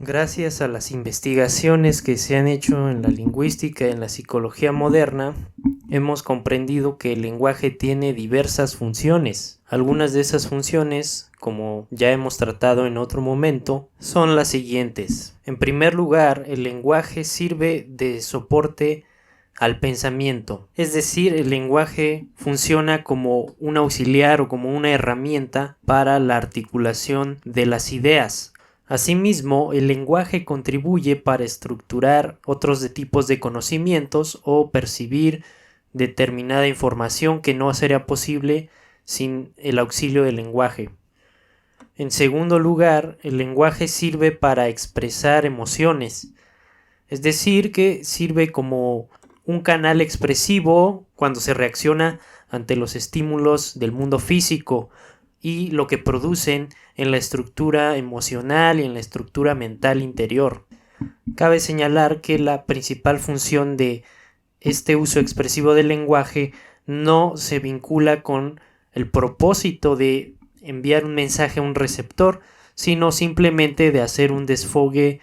Gracias a las investigaciones que se han hecho en la lingüística y en la psicología moderna, hemos comprendido que el lenguaje tiene diversas funciones. Algunas de esas funciones, como ya hemos tratado en otro momento, son las siguientes. En primer lugar, el lenguaje sirve de soporte al pensamiento. Es decir, el lenguaje funciona como un auxiliar o como una herramienta para la articulación de las ideas. Asimismo, el lenguaje contribuye para estructurar otros tipos de conocimientos o percibir determinada información que no sería posible sin el auxilio del lenguaje. En segundo lugar, el lenguaje sirve para expresar emociones, es decir, que sirve como un canal expresivo cuando se reacciona ante los estímulos del mundo físico y lo que producen en la estructura emocional y en la estructura mental interior. Cabe señalar que la principal función de este uso expresivo del lenguaje no se vincula con el propósito de enviar un mensaje a un receptor, sino simplemente de hacer un desfogue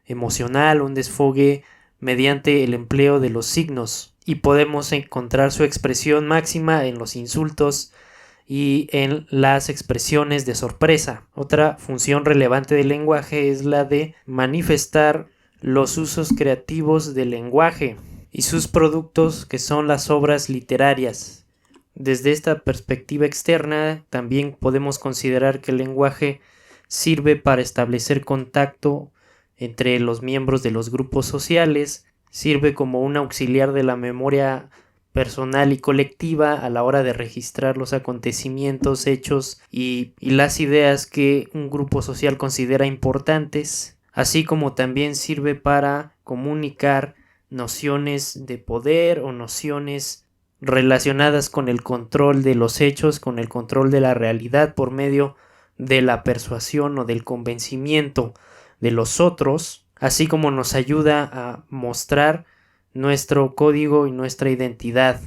emocional, un desfogue mediante el empleo de los signos, y podemos encontrar su expresión máxima en los insultos y en las expresiones de sorpresa. Otra función relevante del lenguaje es la de manifestar los usos creativos del lenguaje y sus productos, que son las obras literarias. Desde esta perspectiva externa, también podemos considerar que el lenguaje sirve para establecer contacto entre los miembros de los grupos sociales, sirve como un auxiliar de la memoria personal y colectiva a la hora de registrar los acontecimientos, hechos y las ideas que un grupo social considera importantes, así como también sirve para comunicar nociones de poder o nociones relacionadas con el control de los hechos, con el control de la realidad por medio de la persuasión o del convencimiento de los otros, así como nos ayuda a mostrar nuestro código y nuestra identidad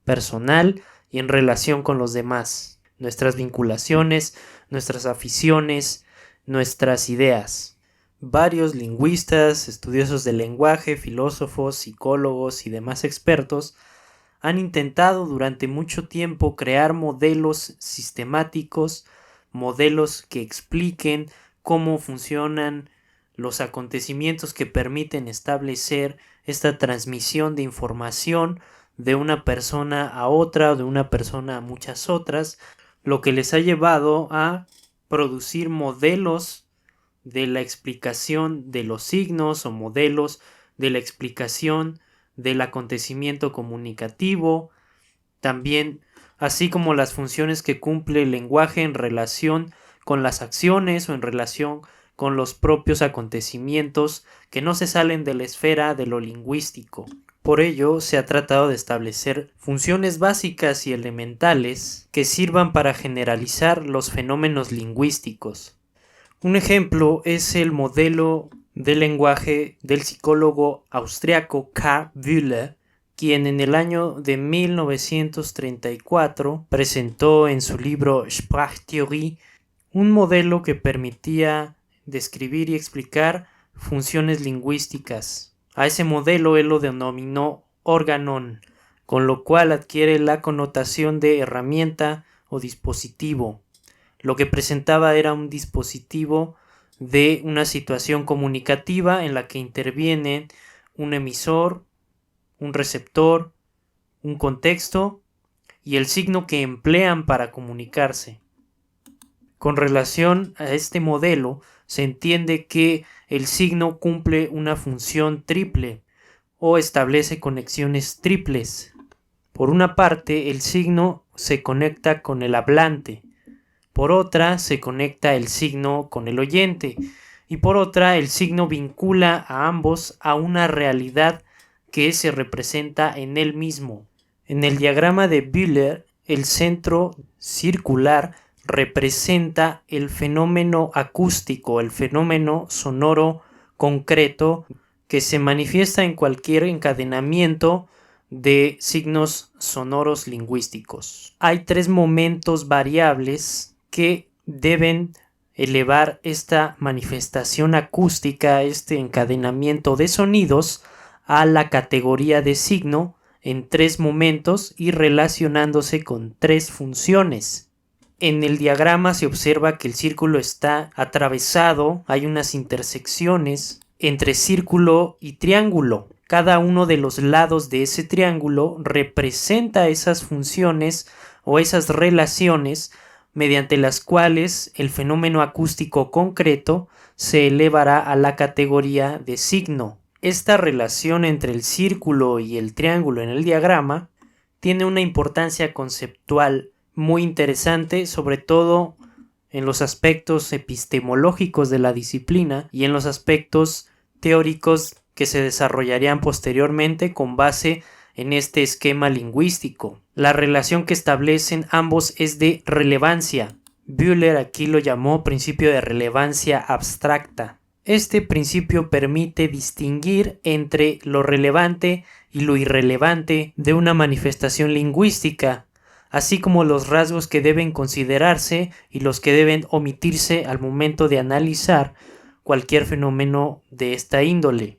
personal y en relación con los demás, nuestras vinculaciones, nuestras aficiones, nuestras ideas. Varios lingüistas, estudiosos del lenguaje, filósofos, psicólogos y demás expertos han intentado durante mucho tiempo crear modelos sistemáticos, modelos que expliquen cómo funcionan los acontecimientos que permiten establecer esta transmisión de información de una persona a otra o de una persona a muchas otras, lo que les ha llevado a producir modelos de la explicación de los signos o modelos de la explicación del acontecimiento comunicativo, también así como las funciones que cumple el lenguaje en relación con las acciones o en relación con los propios acontecimientos que no se salen de la esfera de lo lingüístico. Por ello, se ha tratado de establecer funciones básicas y elementales que sirvan para generalizar los fenómenos lingüísticos. Un ejemplo es el modelo del lenguaje del psicólogo austriaco Karl Wöhler, quien en el año de 1934 presentó en su libro Sprachtheorie un modelo que permitía describir y explicar funciones lingüísticas. A ese modelo él lo denominó organon, con lo cual adquiere la connotación de herramienta o dispositivo. Lo que presentaba era un dispositivo de una situación comunicativa en la que intervienen un emisor, un receptor, un contexto y el signo que emplean para comunicarse. Con relación a este modelo, se entiende que el signo cumple una función triple o establece conexiones triples. Por una parte, el signo se conecta con el hablante, por otra, se conecta el signo con el oyente y por otra, el signo vincula a ambos a una realidad que se representa en él mismo. En el diagrama de Wöhler, el centro circular representa el fenómeno acústico, el fenómeno sonoro concreto que se manifiesta en cualquier encadenamiento de signos sonoros lingüísticos. Hay tres momentos variables que deben elevar esta manifestación acústica, este encadenamiento de sonidos, a la categoría de signo en 3 momentos y relacionándose con 3 funciones. En el diagrama se observa que el círculo está atravesado, hay unas intersecciones entre círculo y triángulo. Cada uno de los lados de ese triángulo representa esas funciones o esas relaciones mediante las cuales el fenómeno acústico concreto se elevará a la categoría de signo. Esta relación entre el círculo y el triángulo en el diagrama tiene una importancia conceptual muy interesante, sobre todo en los aspectos epistemológicos de la disciplina y en los aspectos teóricos que se desarrollarían posteriormente con base en este esquema lingüístico. La relación que establecen ambos es de relevancia. Bühler aquí lo llamó principio de relevancia abstracta. Este principio permite distinguir entre lo relevante y lo irrelevante de una manifestación lingüística, así como los rasgos que deben considerarse y los que deben omitirse al momento de analizar cualquier fenómeno de esta índole.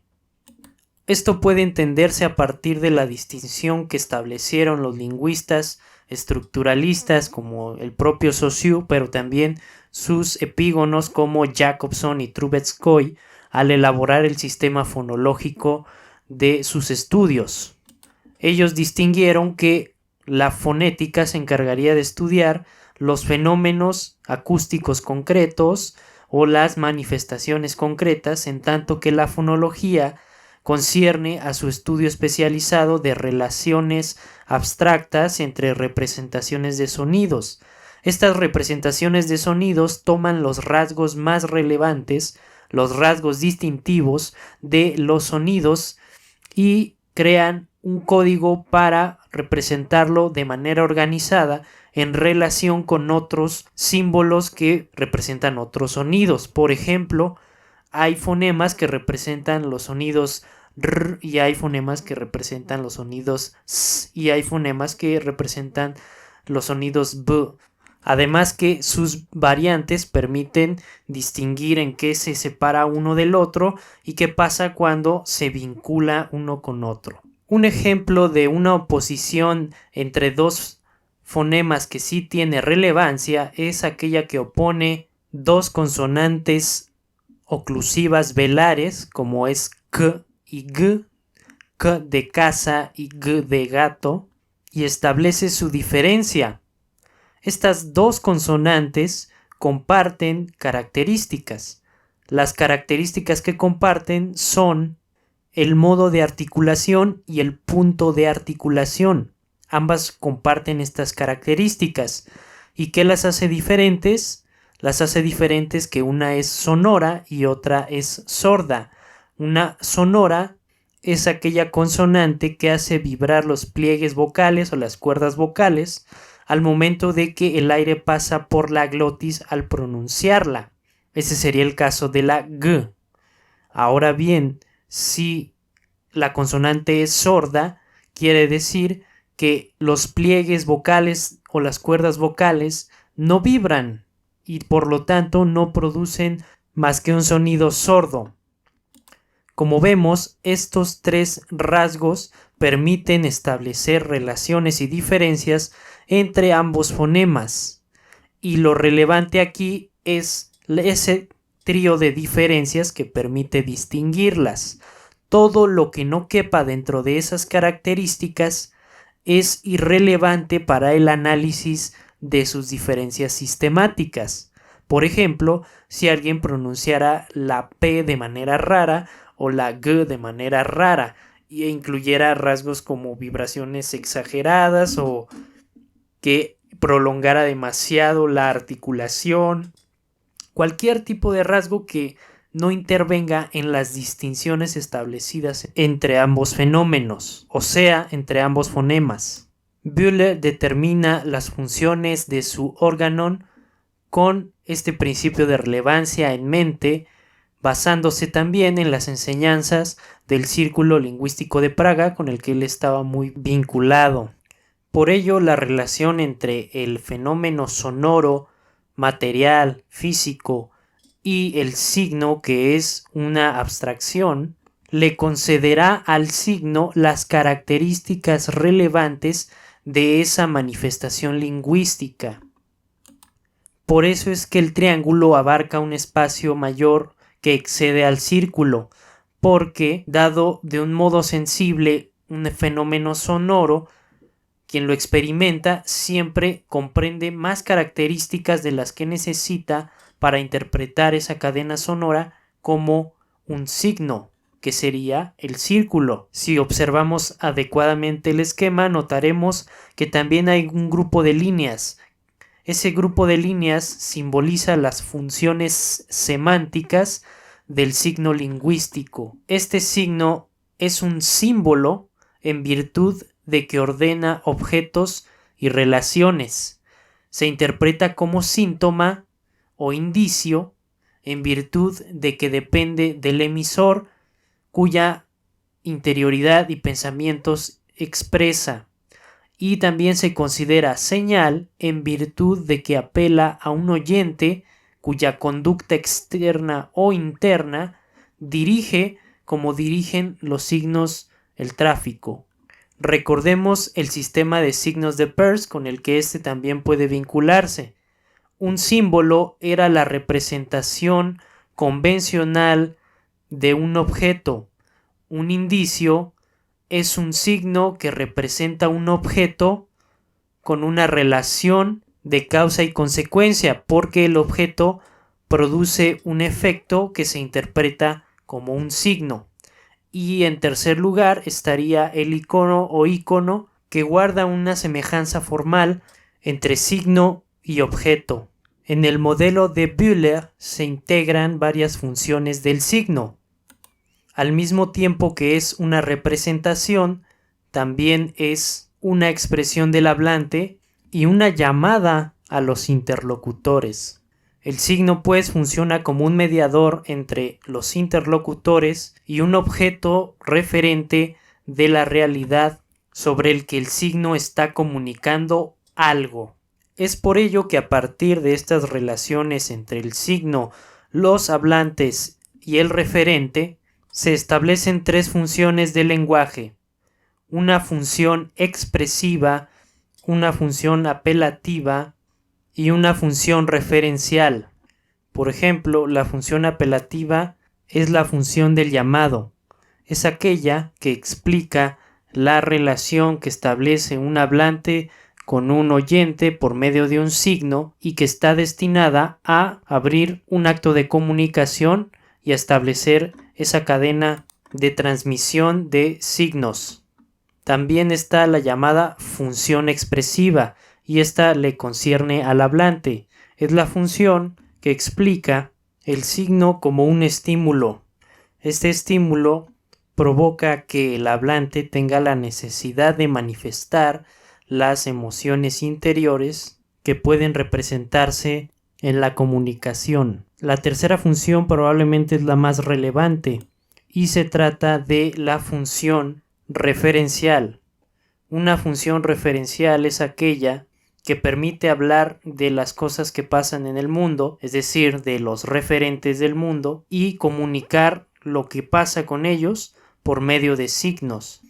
Esto puede entenderse a partir de la distinción que establecieron los lingüistas estructuralistas como el propio Saussure, pero también sus epígonos como Jacobson y Trubetskoy al elaborar el sistema fonológico de sus estudios. Ellos distinguieron que la fonética se encargaría de estudiar los fenómenos acústicos concretos o las manifestaciones concretas, en tanto que la fonología concierne a su estudio especializado de relaciones abstractas entre representaciones de sonidos. Estas representaciones de sonidos toman los rasgos más relevantes, los rasgos distintivos de los sonidos y crean un código para representarlo de manera organizada en relación con otros símbolos que representan otros sonidos. Por ejemplo, hay fonemas que representan los sonidos r y hay fonemas que representan los sonidos s y hay fonemas que representan los sonidos b. Además que sus variantes permiten distinguir en qué se separa uno del otro y qué pasa cuando se vincula uno con otro. Un ejemplo de una oposición entre dos fonemas que sí tiene relevancia es aquella que opone dos consonantes oclusivas velares, como es k y g, k de casa y g de gato, y establece su diferencia. Estas dos consonantes comparten características. Las características que comparten son el modo de articulación y el punto de articulación. Ambas comparten estas características. ¿Y qué las hace diferentes? Las hace diferentes que una es sonora y otra es sorda. Una sonora es aquella consonante que hace vibrar los pliegues vocales o las cuerdas vocales al momento de que el aire pasa por la glotis al pronunciarla. Ese sería el caso de la G. Ahora bien, si la consonante es sorda, quiere decir que los pliegues vocales o las cuerdas vocales no vibran y por lo tanto no producen más que un sonido sordo. Como vemos, estos 3 rasgos permiten establecer relaciones y diferencias entre ambos fonemas, y lo relevante aquí es ese trío de diferencias que permite distinguirlas. Todo lo que no quepa dentro de esas características es irrelevante para el análisis de sus diferencias sistemáticas. Por ejemplo, si alguien pronunciara la P de manera rara o la G de manera rara e incluyera rasgos como vibraciones exageradas o que prolongara demasiado la articulación, cualquier tipo de rasgo que no intervenga en las distinciones establecidas entre ambos fenómenos, o sea, entre ambos fonemas. Bühler determina las funciones de su órganon con este principio de relevancia en mente, basándose también en las enseñanzas del Círculo Lingüístico de Praga, con el que él estaba muy vinculado. Por ello, la relación entre el fenómeno sonoro material, físico, y el signo, que es una abstracción, le concederá al signo las características relevantes de esa manifestación lingüística. Por eso es que el triángulo abarca un espacio mayor que excede al círculo, porque, dado de un modo sensible un fenómeno sonoro, quien lo experimenta siempre comprende más características de las que necesita para interpretar esa cadena sonora como un signo, que sería el círculo. Si observamos adecuadamente el esquema, notaremos que también hay un grupo de líneas. Ese grupo de líneas simboliza las funciones semánticas del signo lingüístico. Este signo es un símbolo en virtud de que ordena objetos y relaciones. Se interpreta como síntoma o indicio en virtud de que depende del emisor cuya interioridad y pensamientos expresa. Y también se considera señal en virtud de que apela a un oyente cuya conducta externa o interna dirige como dirigen los signos el tráfico. Recordemos el sistema de signos de Peirce con el que este también puede vincularse. Un símbolo era la representación convencional de un objeto. Un indicio es un signo que representa un objeto con una relación de causa y consecuencia, porque el objeto produce un efecto que se interpreta como un signo. Y en tercer lugar estaría el icono o ícono, que guarda una semejanza formal entre signo y objeto. En el modelo de Bühler se integran varias funciones del signo. Al mismo tiempo que es una representación, también es una expresión del hablante y una llamada a los interlocutores. El signo, pues, funciona como un mediador entre los interlocutores y un objeto referente de la realidad sobre el que el signo está comunicando algo. Es por ello que a partir de estas relaciones entre el signo, los hablantes y el referente, se establecen tres funciones del lenguaje: una función expresiva, una función apelativa y una función referencial. Por ejemplo, la función apelativa es la función del llamado. Es aquella que explica la relación que establece un hablante con un oyente por medio de un signo y que está destinada a abrir un acto de comunicación y a establecer esa cadena de transmisión de signos. También está la llamada función expresiva, y esta le concierne al hablante. Es la función que explica el signo como un estímulo. Este estímulo provoca que el hablante tenga la necesidad de manifestar las emociones interiores que pueden representarse en la comunicación. La tercera función probablemente es la más relevante y se trata de la función referencial. Una función referencial es aquella que permite hablar de las cosas que pasan en el mundo, es decir, de los referentes del mundo, y comunicar lo que pasa con ellos por medio de signos.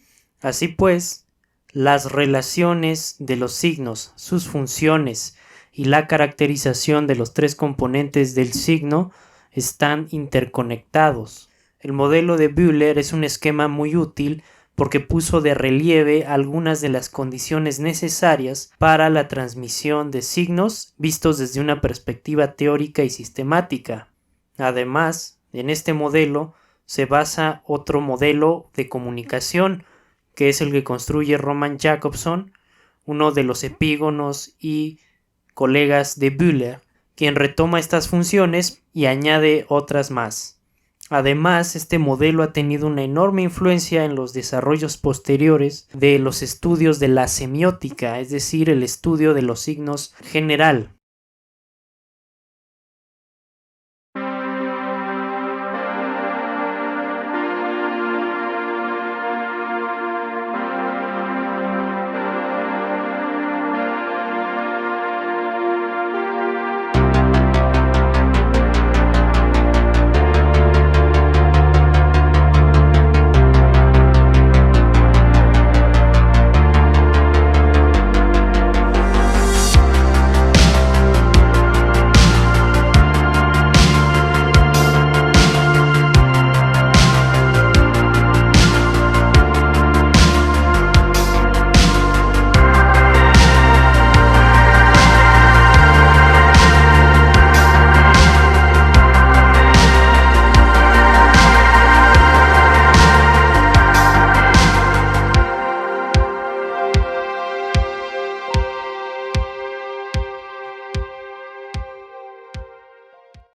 Así pues, las relaciones de los signos, sus funciones y la caracterización de los tres componentes del signo están interconectados. El modelo de Bühler es un esquema muy útil porque puso de relieve algunas de las condiciones necesarias para la transmisión de signos vistos desde una perspectiva teórica y sistemática. Además, en este modelo se basa otro modelo de comunicación, que es el que construye Roman Jakobson, uno de los epígonos y colegas de Bühler, quien retoma estas funciones y añade otras más. Además, este modelo ha tenido una enorme influencia en los desarrollos posteriores de los estudios de la semiótica, es decir, el estudio de los signos general.